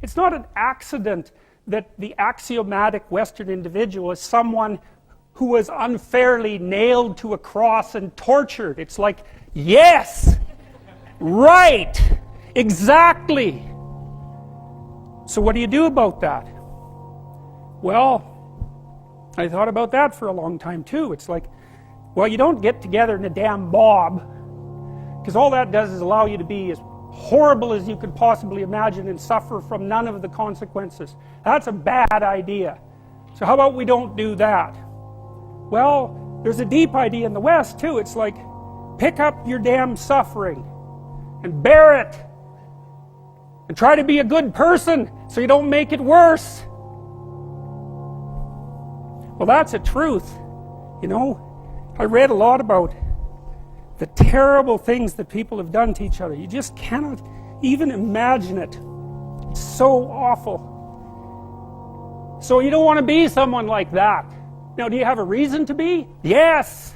It's not an accident that the axiomatic Western individual is someone who was unfairly nailed to a cross and tortured. It's like, yes, right, exactly. So what do you do about that? Well, I thought about that for a long time too. It's like, well, you don't get together in a damn mob, because all that does is allow you to be as horrible as you could possibly imagine and suffer from none of the consequences. That's a bad idea. So how about we don't do that? Well, there's a deep idea in the West too. It's like, pick up your damn suffering and bear it and try to be a good person so you don't make it worse. Well, that's a truth. You know, I read a lot about the terrible things that people have done to each other. You just cannot even imagine it. It's so awful. So you don't want to be someone like that. Now, do you have a reason to be? Yes.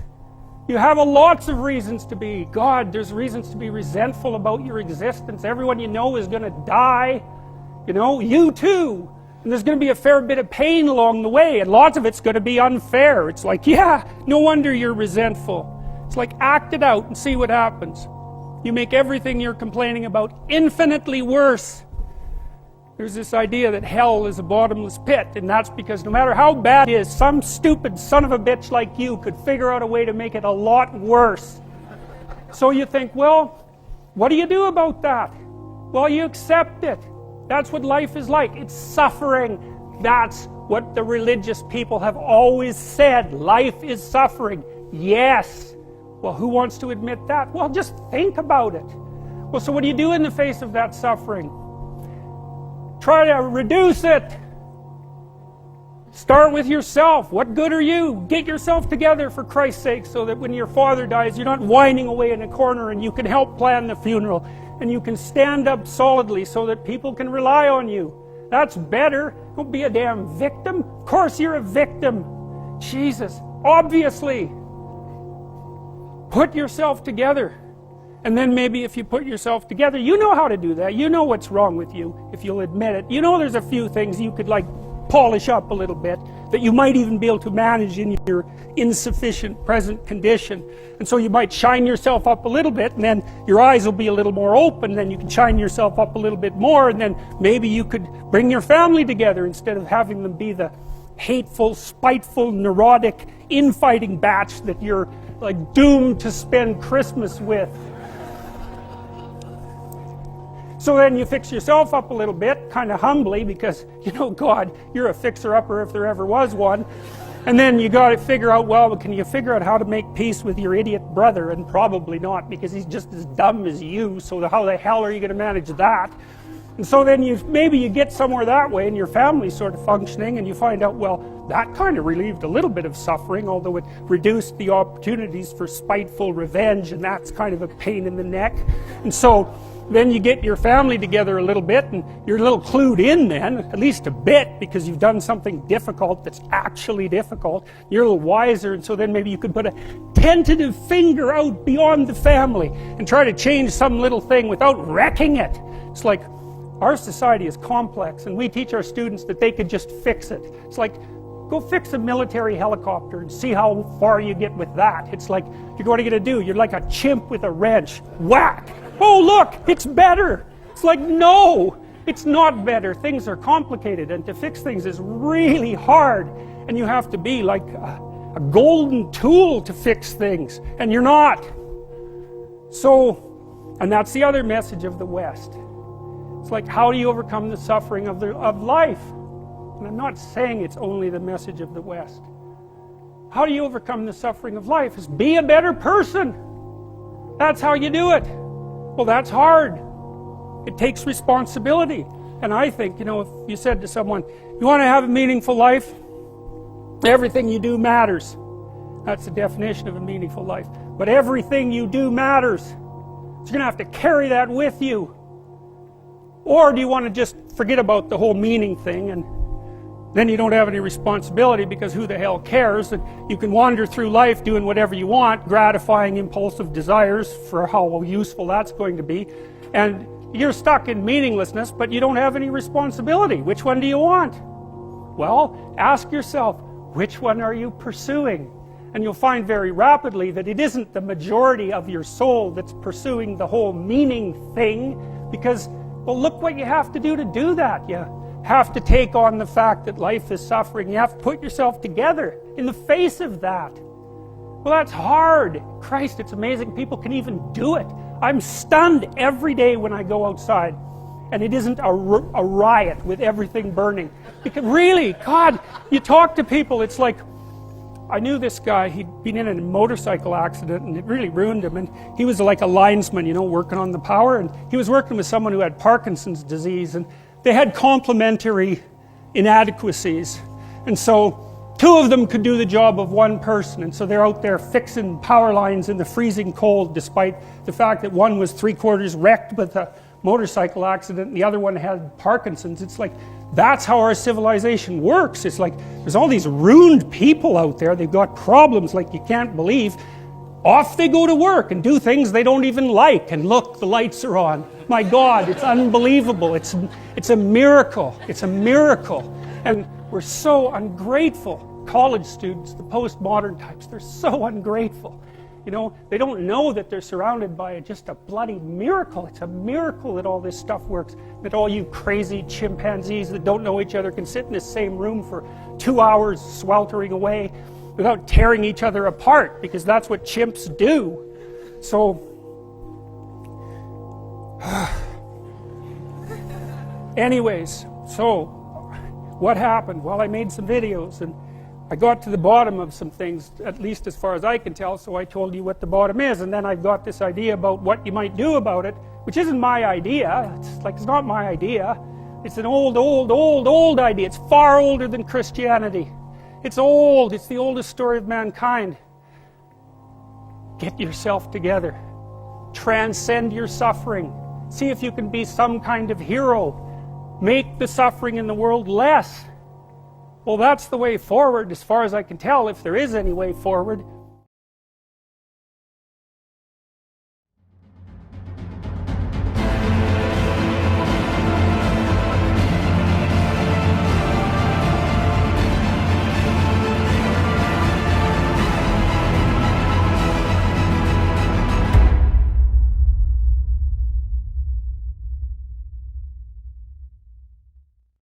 You have lots of reasons to be. God, there's reasons to be resentful about your existence. Everyone you know is going to die. You know, you too. And there's going to be a fair bit of pain along the way, and lots of it's going to be unfair. It's like, yeah, no wonder you're resentful. It's like, act it out and see what happens. You make everything you're complaining about infinitely worse. There's this idea that hell is a bottomless pit, and that's because no matter how bad it is, some stupid son of a bitch like you could figure out a way to make it a lot worse. So you think, well, what do you do about that? Well, you accept it. That's what life is like. It's suffering. That's what the religious people have always said. Life is suffering. Yes. Well, who wants to admit that? Well, just think about it. Well, so what do you do in the face of that suffering? Try to reduce it. Start with yourself. What good are you? Get yourself together for Christ's sake, so that when your father dies, you're not whining away in a corner, and you can help plan the funeral, and you can stand up solidly so that people can rely on you. That's better. Don't be a damn victim. Of course you're a victim. Jesus, obviously. Put yourself together. And then maybe if you put yourself together, you know how to do that. You know what's wrong with you, if you'll admit it. You know there's a few things you could like polish up a little bit, that you might even be able to manage in your insufficient present condition. And so you might shine yourself up a little bit, and then your eyes will be a little more open, then you can shine yourself up a little bit more, and then maybe you could bring your family together instead of having them be the hateful, spiteful, neurotic, infighting batch that you're like doomed to spend Christmas with. So then you fix yourself up a little bit, kind of humbly, because, you know, God, you're a fixer-upper if there ever was one. And then you got to figure out, well, can you figure out how to make peace with your idiot brother? And probably not, because he's just as dumb as you, so how the hell are you going to manage that? And so then maybe you get somewhere that way, and your family's sort of functioning, and you find out, well, that kind of relieved a little bit of suffering, although it reduced the opportunities for spiteful revenge, and that's kind of a pain in the neck. And so then you get your family together a little bit, and you're a little clued in then, at least a bit, because you've done something difficult that's actually difficult. You're a little wiser, and so then maybe you could put a tentative finger out beyond the family and try to change some little thing without wrecking it. It's like, our society is complex, and we teach our students that they could just fix it. It's like, go fix a military helicopter and see how far you get with that. It's like, what are you going to do? You're like a chimp with a wrench. Whack! Oh, look, it's better. It's like, no, it's not better. Things are complicated, and to fix things is really hard, and you have to be like a golden tool to fix things, and you're not. So, and that's the other message of the West. It's like, how do you overcome the suffering of life? And I'm not saying it's only the message of the West. How do you overcome the suffering of life? Is be a better person. That's how you do it. Well, that's hard. It takes responsibility. And I think, you know, if you said to someone, you want to have a meaningful life? Everything you do matters. That's the definition of a meaningful life. But everything you do matters. So you're going to have to carry that with you. Or do you want to just forget about the whole meaning thing, and then you don't have any responsibility, because who the hell cares? And you can wander through life doing whatever you want, gratifying impulsive desires for how useful that's going to be, and You're stuck in meaninglessness, but you don't have any responsibility. Which one do you want? Well, ask yourself, which one are you pursuing? And you'll find very rapidly that it isn't the majority of your soul that's pursuing the whole meaning thing, because, well, look what you have to do that. You have to take on the fact that life is suffering. You have to put yourself together in the face of that. Well, that's hard. Christ, it's amazing people can even do it. I'm stunned every day when I go outside and it isn't a riot with everything burning. Because really, God, you talk to people, it's like, I knew this guy, he'd been in a motorcycle accident and it really ruined him, and he was like a linesman, you know, working on the power, and he was working with someone who had Parkinson's disease, and they had complementary inadequacies, and so two of them could do the job of one person, and so they're out there fixing power lines in the freezing cold, despite the fact that one was 3/4 wrecked with a motorcycle accident and the other one had Parkinson's. It's like, that's how our civilization works. It's like, there's all these ruined people out there, they've got problems like you can't believe. Off they go to work and do things they don't even like, and look, the lights are on. My God, it's unbelievable. It's a miracle. It's a miracle. And we're so ungrateful. College students, the postmodern types, they're so ungrateful. You know, they don't know that they're surrounded by just a bloody miracle. It's a miracle that all this stuff works. That all you crazy chimpanzees that don't know each other can sit in the same room for 2 hours sweltering away without tearing each other apart, because that's what chimps do. So, anyways, so what happened? Well, I made some videos and I got to the bottom of some things, at least as far as I can tell, so I told you what the bottom is, and then I got this idea about what you might do about it, which isn't my idea. It's not my idea. It's an old idea. It's far older than Christianity. It's old. It's the oldest story of mankind. Get yourself together. Transcend your suffering. See if you can be some kind of hero. Make the suffering in the world less. Well, that's the way forward, as far as I can tell, if there is any way forward.